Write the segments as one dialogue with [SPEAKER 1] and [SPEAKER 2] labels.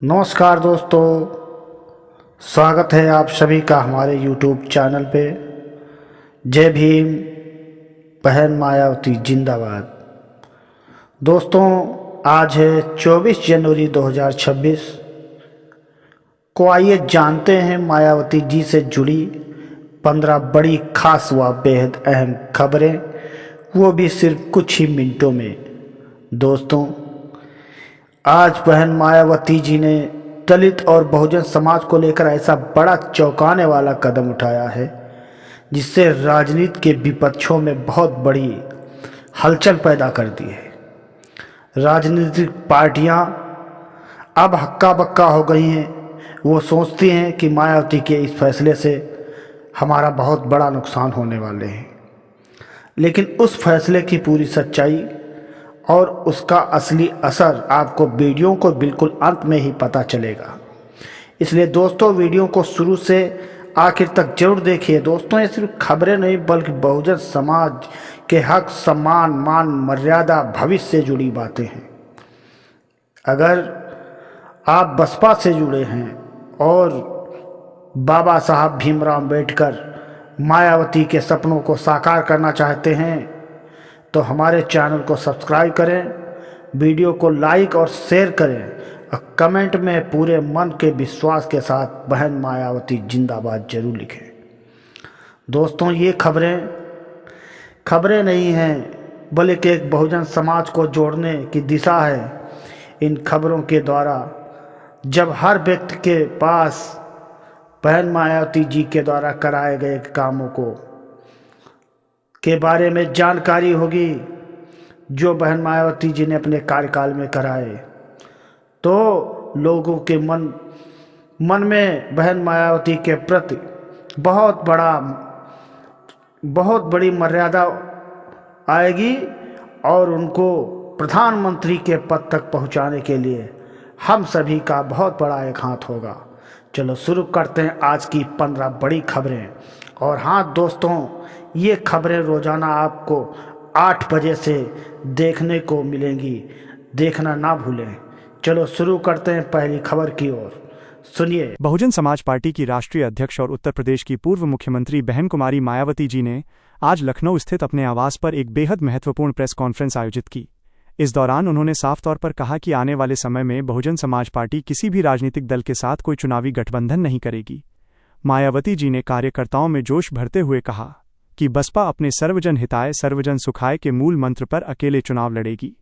[SPEAKER 1] नमस्कार दोस्तों, स्वागत है आप सभी का हमारे YouTube चैनल पे। जय भीम, बहन मायावती जिंदाबाद। दोस्तों, आज है 24 जनवरी 2026 को। आइए जानते हैं मायावती जी से जुड़ी 15 बड़ी खास व बेहद अहम खबरें, वो भी सिर्फ कुछ ही मिनटों में। दोस्तों, आज बहन मायावती जी ने दलित और बहुजन समाज को लेकर ऐसा बड़ा चौंकाने वाला कदम उठाया है जिससे राजनीति के विपक्षों में बहुत बड़ी हलचल पैदा कर दी है। राजनीतिक पार्टियां अब हक्का बक्का हो गई हैं। वो सोचती हैं कि मायावती के इस फैसले से हमारा बहुत बड़ा नुकसान होने वाले हैं, लेकिन उस फैसले की पूरी सच्चाई और उसका असली असर आपको वीडियो को बिल्कुल अंत में ही पता चलेगा। इसलिए दोस्तों, वीडियो को शुरू से आखिर तक जरूर देखिए। दोस्तों, ये सिर्फ खबरें नहीं बल्कि बहुजन समाज के हक, सम्मान, मान, मर्यादा, भविष्य से जुड़ी बातें हैं। अगर आप बसपा से जुड़े हैं और बाबा साहब भीमराव अम्बेडकर मायावती के सपनों को साकार करना चाहते हैं तो हमारे चैनल को सब्सक्राइब करें, वीडियो को लाइक और शेयर करें और कमेंट में पूरे मन के विश्वास के साथ बहन मायावती जिंदाबाद जरूर लिखें। दोस्तों, ये खबरें नहीं हैं बल्कि एक बहुजन समाज को जोड़ने की दिशा है। इन खबरों के द्वारा जब हर व्यक्ति के पास बहन मायावती जी के द्वारा कराए गए कामों के बारे में जानकारी होगी जो बहन मायावती जी ने अपने कार्यकाल में कराए, तो लोगों के मन में बहन मायावती के प्रति बहुत बड़ी मर्यादा आएगी और उनको प्रधानमंत्री के पद तक पहुंचाने के लिए हम सभी का बहुत बड़ा एक हाथ होगा। चलो शुरू करते हैं आज की 15 बड़ी खबरें। और हाँ दोस्तों, ये खबरें रोजाना आपको 8 बजे से देखने को मिलेंगी, देखना ना भूलें। चलो शुरू करते हैं पहली खबर की ओर। सुनिए।
[SPEAKER 2] बहुजन समाज पार्टी की राष्ट्रीय अध्यक्ष और उत्तर प्रदेश की पूर्व मुख्यमंत्री बहन कुमारी मायावती जी ने आज लखनऊ स्थित अपने आवास पर एक बेहद महत्वपूर्ण प्रेस कॉन्फ्रेंस आयोजित की। इस दौरान उन्होंने साफ तौर पर कहा कि आने वाले समय में बहुजन समाज पार्टी किसी भी राजनीतिक दल के साथ कोई चुनावी गठबंधन नहीं करेगी। मायावती जी ने कार्यकर्ताओं में जोश भरते हुए कहा कि बसपा अपने सर्वजन हिताय सर्वजन सुखाय के मूल मंत्र पर अकेले चुनाव लड़ेगी।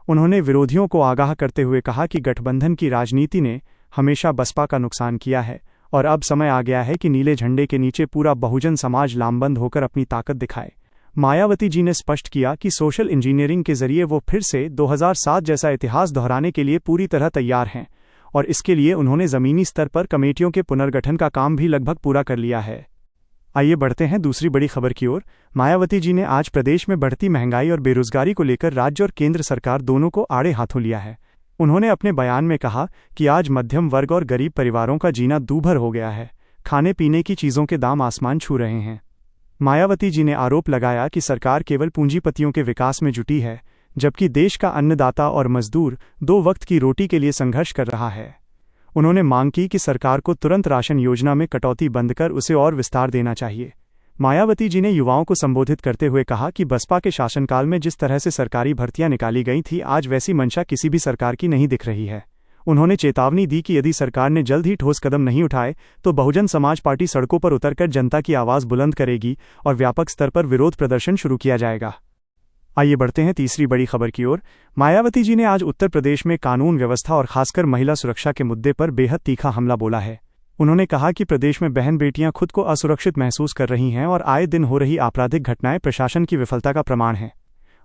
[SPEAKER 2] उन्होंने विरोधियों को आगाह करते हुए कहा कि गठबंधन की राजनीति ने हमेशा बसपा का नुकसान किया है और अब समय आ गया है कि नीले झंडे के नीचे पूरा बहुजन समाज लामबंद होकर अपनी ताकत दिखाए। मायावती जी ने स्पष्ट किया कि सोशल इंजीनियरिंग के जरिए वो फिर से 2007 जैसा इतिहास दोहराने के लिए पूरी तरह तैयार हैं और इसके लिए उन्होंने जमीनी स्तर पर कमेटियों के पुनर्गठन का काम भी लगभग पूरा कर लिया है। आइए बढ़ते हैं दूसरी बड़ी खबर की ओर। मायावती जी ने आज प्रदेश में बढ़ती महंगाई और बेरोजगारी को लेकर राज्य और केंद्र सरकार दोनों को आड़े हाथों लिया है। उन्होंने अपने बयान में कहा कि आज मध्यम वर्ग और गरीब परिवारों का जीना दूभर हो गया है। खाने पीने की चीज़ों के दाम आसमान छू रहे हैं। मायावती जी ने आरोप लगाया कि सरकार केवल पूंजीपतियों के विकास में जुटी है, जबकि देश का अन्नदाता और मजदूर 2 वक्त की रोटी के लिए संघर्ष कर रहा है। उन्होंने मांग की कि सरकार को तुरंत राशन योजना में कटौती बंद कर उसे और विस्तार देना चाहिए। मायावती जी ने युवाओं को संबोधित करते हुए कहा कि बसपा के शासनकाल में जिस तरह से सरकारी भर्तियां निकाली गई थी, आज वैसी मंशा किसी भी सरकार की नहीं दिख रही है। उन्होंने चेतावनी दी कि यदि सरकार ने जल्द ही ठोस कदम नहीं उठाए तो बहुजन समाज पार्टी सड़कों पर उतरकर जनता की आवाज़ बुलंद करेगी और व्यापक स्तर पर विरोध प्रदर्शन शुरू किया जाएगा। आइए बढ़ते हैं तीसरी बड़ी खबर की ओर। मायावती जी ने आज उत्तर प्रदेश में कानून व्यवस्था और खासकर महिला सुरक्षा के मुद्दे पर बेहद तीखा हमला बोला है। उन्होंने कहा कि प्रदेश में बहन बेटियां खुद को असुरक्षित महसूस कर रही हैं और आए दिन हो रही आपराधिक घटनाएं प्रशासन की विफलता का प्रमाण हैं।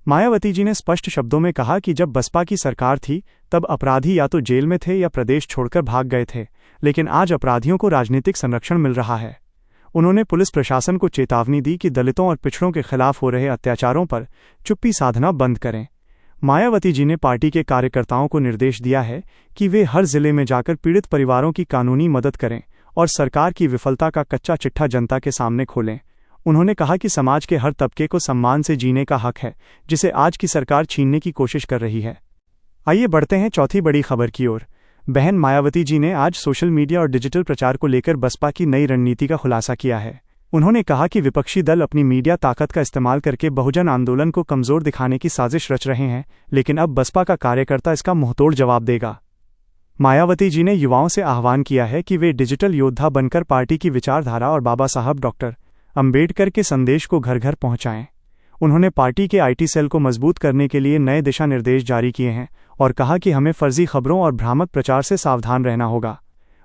[SPEAKER 2] मायावती जी ने स्पष्ट शब्दों में कहा कि जब बसपा की सरकार थी तब अपराधी या तो जेल में थे या प्रदेश छोड़कर भाग गए थे, लेकिन आज अपराधियों को राजनीतिक संरक्षण मिल रहा है। उन्होंने पुलिस प्रशासन को चेतावनी दी कि दलितों और पिछड़ों के खिलाफ हो रहे अत्याचारों पर चुप्पी साधना बंद करें। मायावती जी ने पार्टी के कार्यकर्ताओं को निर्देश दिया है कि वे हर जिले में जाकर पीड़ित परिवारों की कानूनी मदद करें और सरकार की विफलता का कच्चा चिट्ठा जनता के सामने खोलें। उन्होंने कहा कि समाज के हर तबके को सम्मान से जीने का हक है, जिसे आज की सरकार छीनने की कोशिश कर रही है। आइए बढ़ते हैं चौथी बड़ी खबर की ओर। बहन मायावती जी ने आज सोशल मीडिया और डिजिटल प्रचार को लेकर बसपा की नई रणनीति का खुलासा किया है। उन्होंने कहा कि विपक्षी दल अपनी मीडिया ताकत का इस्तेमाल करके बहुजन आंदोलन को कमजोर दिखाने की साजिश रच रहे हैं, लेकिन अब बसपा का कार्यकर्ता इसका मुंहतोड़ जवाब देगा। मायावती जी ने युवाओं से आह्वान किया है कि वे डिजिटल योद्धा बनकर पार्टी की विचारधारा और बाबा साहब डॉक्टर अंबेडकर के संदेश को घर घर पहुंचाएं। उन्होंने पार्टी के आईटी सेल को मजबूत करने के लिए नए दिशा निर्देश जारी किए हैं और कहा कि हमें फर्जी खबरों और भ्रामक प्रचार से सावधान रहना होगा।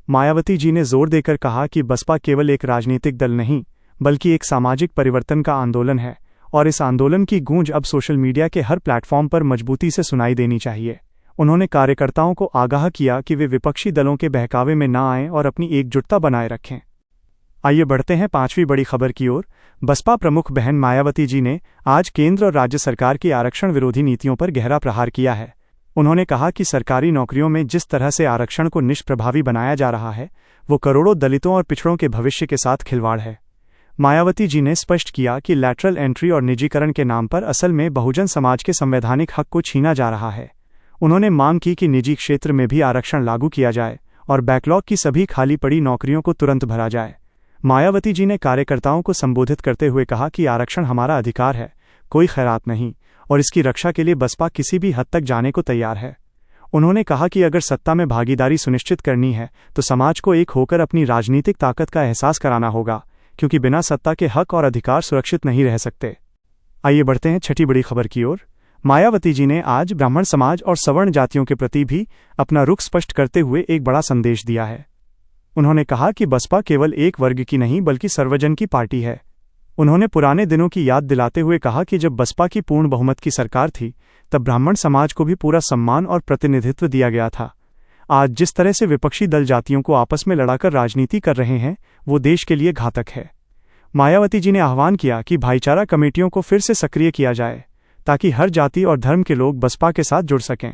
[SPEAKER 2] मायावती जी ने जोर देकर कहा कि बसपा केवल एक राजनीतिक दल नहीं, बल्कि एक सामाजिक परिवर्तन का आंदोलन है और इस आंदोलन की गूंज अब सोशल मीडिया के हर प्लेटफॉर्म पर मजबूती से सुनाई देनी चाहिए। उन्होंने कार्यकर्ताओं को आगाह किया कि वे विपक्षी दलों के बहकावे में न आएं और अपनी एकजुटता बनाए रखें। आइए बढ़ते हैं पांचवी बड़ी खबर की ओर। बसपा प्रमुख बहन मायावती जी ने आज केंद्र और राज्य सरकार की आरक्षण विरोधी नीतियों पर गहरा प्रहार किया है। उन्होंने कहा कि सरकारी नौकरियों में जिस तरह से आरक्षण को निष्प्रभावी बनाया जा रहा है, वो करोड़ों दलितों और पिछड़ों के भविष्य के साथ खिलवाड़ है। मायावती जी ने स्पष्ट किया कि लैटरल एंट्री और निजीकरण के नाम पर असल में बहुजन समाज के संवैधानिक हक को छीना जा रहा है। उन्होंने मांग की कि निजी क्षेत्र में भी आरक्षण लागू किया जाए और बैकलॉग की सभी खाली पड़ी नौकरियों को तुरंत भरा जाए। मायावती जी ने कार्यकर्ताओं को संबोधित करते हुए कहा कि आरक्षण हमारा अधिकार है, कोई खैरात नहीं, और इसकी रक्षा के लिए बसपा किसी भी हद तक जाने को तैयार है। उन्होंने कहा कि अगर सत्ता में भागीदारी सुनिश्चित करनी है तो समाज को एक होकर अपनी राजनीतिक ताकत का एहसास कराना होगा, क्योंकि बिना सत्ता के हक और अधिकार सुरक्षित नहीं रह सकते। आइए बढ़ते हैं छठी बड़ी खबर की ओर। मायावती जी ने आज ब्राह्मण समाज और सवर्ण जातियों के प्रति भी अपना रुख स्पष्ट करते हुए एक बड़ा संदेश दिया है। उन्होंने कहा कि बसपा केवल एक वर्ग की नहीं बल्कि सर्वजन की पार्टी है। उन्होंने पुराने दिनों की याद दिलाते हुए कहा कि जब बसपा की पूर्ण बहुमत की सरकार थी तब ब्राह्मण समाज को भी पूरा सम्मान और प्रतिनिधित्व दिया गया था। आज जिस तरह से विपक्षी दल जातियों को आपस में लड़ाकर राजनीति कर रहे हैं, वो देश के लिए घातक है। मायावती जी ने आह्वान किया कि भाईचारा कमेटियों को फिर से सक्रिय किया जाए ताकि हर जाति और धर्म के लोग बसपा के साथ जुड़ सकें।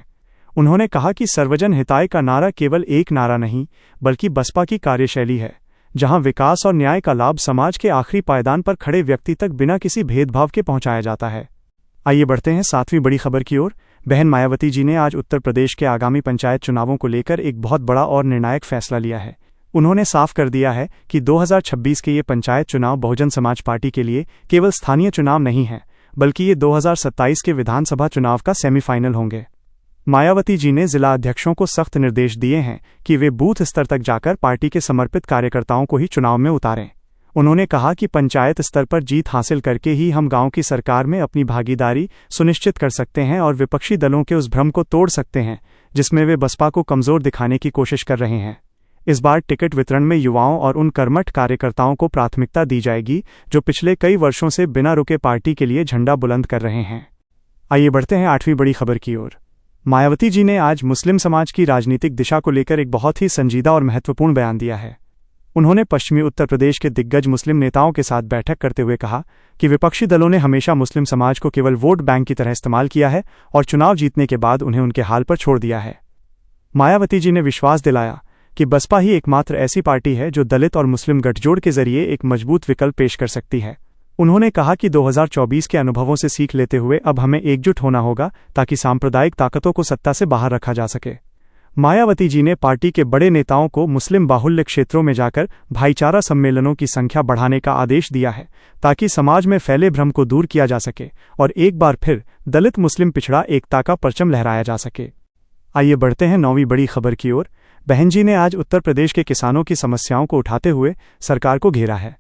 [SPEAKER 2] उन्होंने कहा कि सर्वजन हिताय का नारा केवल एक नारा नहीं बल्कि बसपा की कार्यशैली है, जहां विकास और न्याय का लाभ समाज के आखिरी पायदान पर खड़े व्यक्ति तक बिना किसी भेदभाव के पहुंचाया जाता है। आइए बढ़ते हैं सातवीं बड़ी खबर की ओर। बहन मायावती जी ने आज उत्तर प्रदेश के आगामी पंचायत चुनावों को लेकर एक बहुत बड़ा और निर्णायक फैसला लिया है। उन्होंने साफ कर दिया है कि 2026 के ये पंचायत चुनाव बहुजन समाज पार्टी के लिए केवल स्थानीय चुनाव नहीं है, बल्कि ये 2027 के विधानसभा चुनाव का सेमीफाइनल होंगे। मायावती जी ने जिला अध्यक्षों को सख्त निर्देश दिए हैं कि वे बूथ स्तर तक जाकर पार्टी के समर्पित कार्यकर्ताओं को ही चुनाव में उतारें। उन्होंने कहा कि पंचायत स्तर पर जीत हासिल करके ही हम गांव की सरकार में अपनी भागीदारी सुनिश्चित कर सकते हैं और विपक्षी दलों के उस भ्रम को तोड़ सकते हैं जिसमें वे बसपा को कमजोर दिखाने की कोशिश कर रहे हैं। इस बार टिकट वितरण में युवाओं और उन कर्मठ कार्यकर्ताओं को प्राथमिकता दी जाएगी जो पिछले कई वर्षों से बिना रुके पार्टी के लिए झंडा बुलंद कर रहे हैं। आइए बढ़ते हैं आठवीं बड़ी खबर की ओर। मायावती जी ने आज मुस्लिम समाज की राजनीतिक दिशा को लेकर एक बहुत ही संजीदा और महत्वपूर्ण बयान दिया है। उन्होंने पश्चिमी उत्तर प्रदेश के दिग्गज मुस्लिम नेताओं के साथ बैठक करते हुए कहा कि विपक्षी दलों ने हमेशा मुस्लिम समाज को केवल वोट बैंक की तरह इस्तेमाल किया है और चुनाव जीतने के बाद उन्हें उनके हाल पर छोड़ दिया है। मायावती जी ने विश्वास दिलाया कि बसपा ही एकमात्र ऐसी पार्टी है जो दलित और मुस्लिम गठजोड़ के जरिए एक मजबूत विकल्प पेश कर सकती है। उन्होंने कहा कि 2024 के अनुभवों से सीख लेते हुए अब हमें एकजुट होना होगा ताकि सांप्रदायिक ताकतों को सत्ता से बाहर रखा जा सके। मायावती जी ने पार्टी के बड़े नेताओं को मुस्लिम बाहुल्य क्षेत्रों में जाकर भाईचारा सम्मेलनों की संख्या बढ़ाने का आदेश दिया है ताकि समाज में फैले भ्रम को दूर किया जा सके और एक बार फिर दलित मुस्लिम पिछड़ा एकता का परचम लहराया जा सके। आइए बढ़ते हैं नौवीं बड़ी खबर की ओर। बहन जी ने आज उत्तर प्रदेश के किसानों की समस्याओं को उठाते हुए सरकार को घेरा है।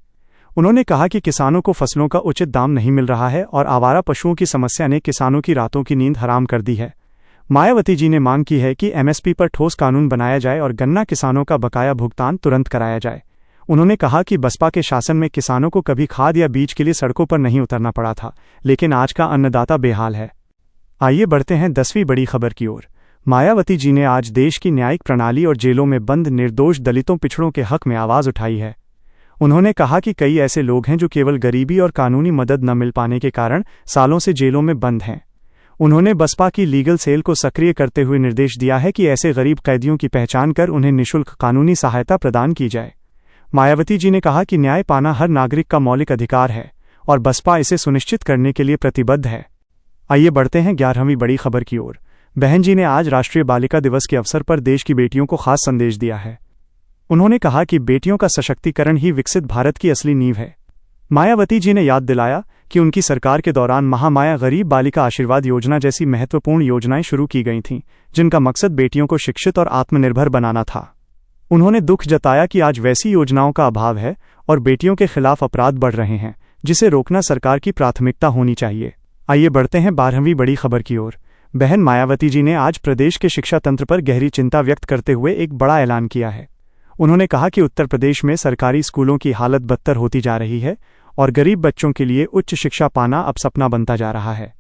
[SPEAKER 2] उन्होंने कहा कि किसानों को फसलों का उचित दाम नहीं मिल रहा है और आवारा पशुओं की समस्या ने किसानों की रातों की नींद हराम कर दी है। मायावती जी ने मांग की है कि एमएसपी पर ठोस कानून बनाया जाए और गन्ना किसानों का बकाया भुगतान तुरंत कराया जाए। उन्होंने कहा कि बसपा के शासन में किसानों को कभी खाद या बीज के लिए सड़कों पर नहीं उतरना पड़ा था, लेकिन आज का अन्नदाता बेहाल है। आइए बढ़ते हैं 10वीं बड़ी खबर की ओर। मायावती जी ने आज देश की न्यायिक प्रणाली और जेलों में बंद निर्दोष दलितों पिछड़ों के हक में आवाज उठाई है। उन्होंने कहा कि कई ऐसे लोग हैं जो केवल गरीबी और कानूनी मदद न मिल पाने के कारण सालों से जेलों में बंद हैं। उन्होंने बसपा की लीगल सेल को सक्रिय करते हुए निर्देश दिया है कि ऐसे गरीब कैदियों की पहचान कर उन्हें निःशुल्क कानूनी सहायता प्रदान की जाए। मायावती जी ने कहा कि न्याय पाना हर नागरिक का मौलिक अधिकार है और बसपा इसे सुनिश्चित करने के लिए प्रतिबद्ध है। आइए बढ़ते हैं 11वीं बड़ी खबर की ओर। बहन जी ने आज राष्ट्रीय बालिका दिवस के अवसर पर देश की बेटियों को खास संदेश दिया है। उन्होंने कहा कि बेटियों का सशक्तिकरण ही विकसित भारत की असली नींव है। मायावती जी ने याद दिलाया कि उनकी सरकार के दौरान महामाया गरीब बालिका आशीर्वाद योजना जैसी महत्वपूर्ण योजनाएं शुरू की गई थीं, जिनका मकसद बेटियों को शिक्षित और आत्मनिर्भर बनाना था। उन्होंने दुख जताया कि आज वैसी योजनाओं का अभाव है और बेटियों के खिलाफ अपराध बढ़ रहे हैं, जिसे रोकना सरकार की प्राथमिकता होनी चाहिए। आइए बढ़ते हैं 12वीं बड़ी खबर की ओर। बहन मायावती जी ने आज प्रदेश के शिक्षा तंत्र पर गहरी चिंता व्यक्त करते हुए एक बड़ा ऐलान किया है। उन्होंने कहा कि उत्तर प्रदेश में सरकारी स्कूलों की हालत बदतर होती जा रही है और गरीब बच्चों के लिए उच्च शिक्षा पाना अब सपना बनता जा रहा है।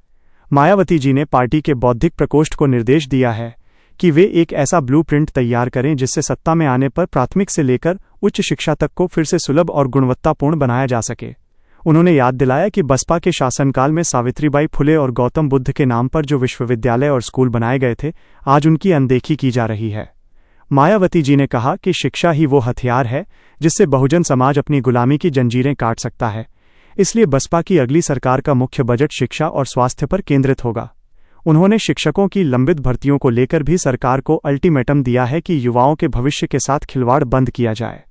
[SPEAKER 2] मायावती जी ने पार्टी के बौद्धिक प्रकोष्ठ को निर्देश दिया है कि वे एक ऐसा ब्लूप्रिंट तैयार करें जिससे सत्ता में आने पर प्राथमिक से लेकर उच्च शिक्षा तक को फिर से सुलभ और गुणवत्तापूर्ण बनाया जा सके। उन्होंने याद दिलाया कि बसपा के शासनकाल में सावित्रीबाई फुले और गौतम बुद्ध के नाम पर जो विश्वविद्यालय और स्कूल बनाए गए थे, आज उनकी अनदेखी की जा रही है। मायावती जी ने कहा कि शिक्षा ही वो हथियार है जिससे बहुजन समाज अपनी गुलामी की जंजीरें काट सकता है। इसलिए बसपा की अगली सरकार का मुख्य बजट शिक्षा और स्वास्थ्य पर केंद्रित होगा। उन्होंने शिक्षकों की लंबित भर्तियों को लेकर भी सरकार को अल्टीमेटम दिया है कि युवाओं के भविष्य के साथ खिलवाड़ बंद किया जाए।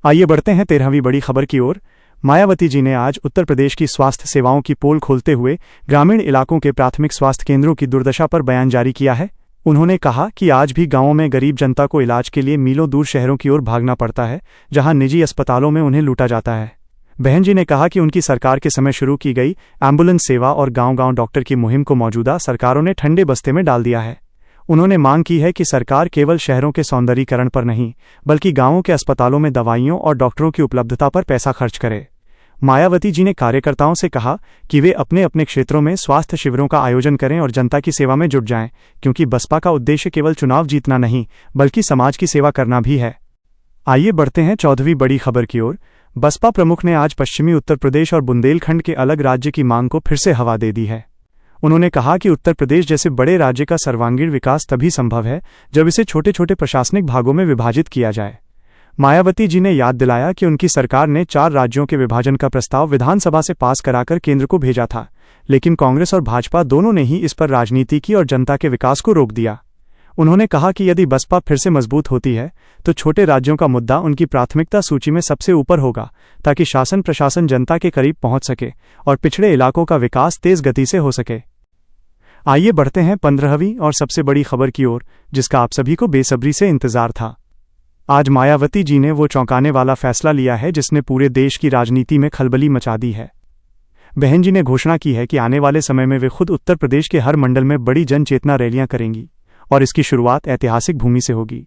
[SPEAKER 2] आइए बढ़ते हैं 13वीं बड़ी खबर की ओर। मायावती जी ने आज उत्तर प्रदेश की स्वास्थ्य सेवाओं की पोल खोलते हुए ग्रामीण इलाकों के प्राथमिक स्वास्थ्य केंद्रों की दुर्दशा पर बयान जारी किया है। उन्होंने कहा कि आज भी गांवों में गरीब जनता को इलाज के लिए मीलों दूर शहरों की ओर भागना पड़ता है, जहां निजी अस्पतालों में उन्हें लूटा जाता है। बहन जी ने कहा कि उनकी सरकार के समय शुरू की गई एम्बुलेंस सेवा और गांव-गांव डॉक्टर की मुहिम को मौजूदा सरकारों ने ठंडे बस्ते में डाल दिया है। उन्होंने मांग की है कि सरकार केवल शहरों के सौंदर्यीकरण पर नहीं, बल्कि गांवों के अस्पतालों में दवाइयों और डॉक्टरों की उपलब्धता पर पैसा खर्च करे। मायावती जी ने कार्यकर्ताओं से कहा कि वे अपने अपने क्षेत्रों में स्वास्थ्य शिविरों का आयोजन करें और जनता की सेवा में जुट जाएं, क्योंकि बसपा का उद्देश्य केवल चुनाव जीतना नहीं, बल्कि समाज की सेवा करना भी है। आइए बढ़ते हैं 14वीं बड़ी खबर की ओर। बसपा प्रमुख ने आज पश्चिमी उत्तर प्रदेश और बुंदेलखंड के अलग राज्य की मांग को फिर से हवा दे दी है। उन्होंने कहा कि उत्तर प्रदेश जैसे बड़े राज्य का सर्वांगीण विकास तभी संभव है जब इसे छोटे छोटे प्रशासनिक भागों में विभाजित किया जाए। मायावती जी ने याद दिलाया कि उनकी सरकार ने 4 राज्यों के विभाजन का प्रस्ताव विधानसभा से पास कराकर केंद्र को भेजा था, लेकिन कांग्रेस और भाजपा दोनों ने ही इस पर राजनीति की और जनता के विकास को रोक दिया। उन्होंने कहा कि यदि बसपा फिर से मजबूत होती है तो छोटे राज्यों का मुद्दा उनकी प्राथमिकता सूची में सबसे ऊपर होगा, ताकि शासन प्रशासन जनता के करीब पहुंच सके और पिछड़े इलाकों का विकास तेज गति से हो सके। आइए बढ़ते हैं 15वीं और सबसे बड़ी खबर की ओर, जिसका आप सभी को बेसब्री से इंतजार था। आज मायावती जी ने वो चौंकाने वाला फैसला लिया है जिसने पूरे देश की राजनीति में खलबली मचा दी है। बहन जी ने घोषणा की है कि आने वाले समय में वे खुद उत्तर प्रदेश के हर मंडल में बड़ी जन चेतना रैलियां करेंगी और इसकी शुरुआत ऐतिहासिक भूमि से होगी।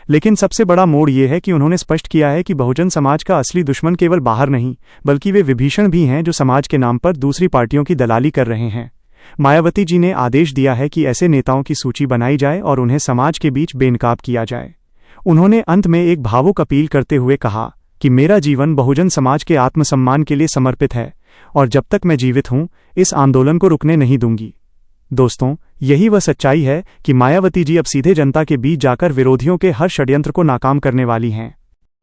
[SPEAKER 2] लेकिन सबसे बड़ा मोड़ ये है कि उन्होंने स्पष्ट किया है कि बहुजन समाज का असली दुश्मन केवल बाहर नहीं, बल्कि वे विभीषण भी हैं जो समाज के नाम पर दूसरी पार्टियों की दलाली कर रहे हैं। मायावती जी ने आदेश दिया है कि ऐसे नेताओं की सूची बनाई जाए और उन्हें समाज के बीच बेनकाब किया जाए। उन्होंने अंत में एक भावुक अपील करते हुए कहा कि मेरा जीवन बहुजन समाज के आत्मसम्मान के लिए समर्पित है और जब तक मैं जीवित हूं, इस आंदोलन को रुकने नहीं दूंगी। दोस्तों, यही वह सच्चाई है कि मायावती जी अब सीधे जनता के बीच जाकर विरोधियों के हर षड्यंत्र को नाकाम करने वाली हैं।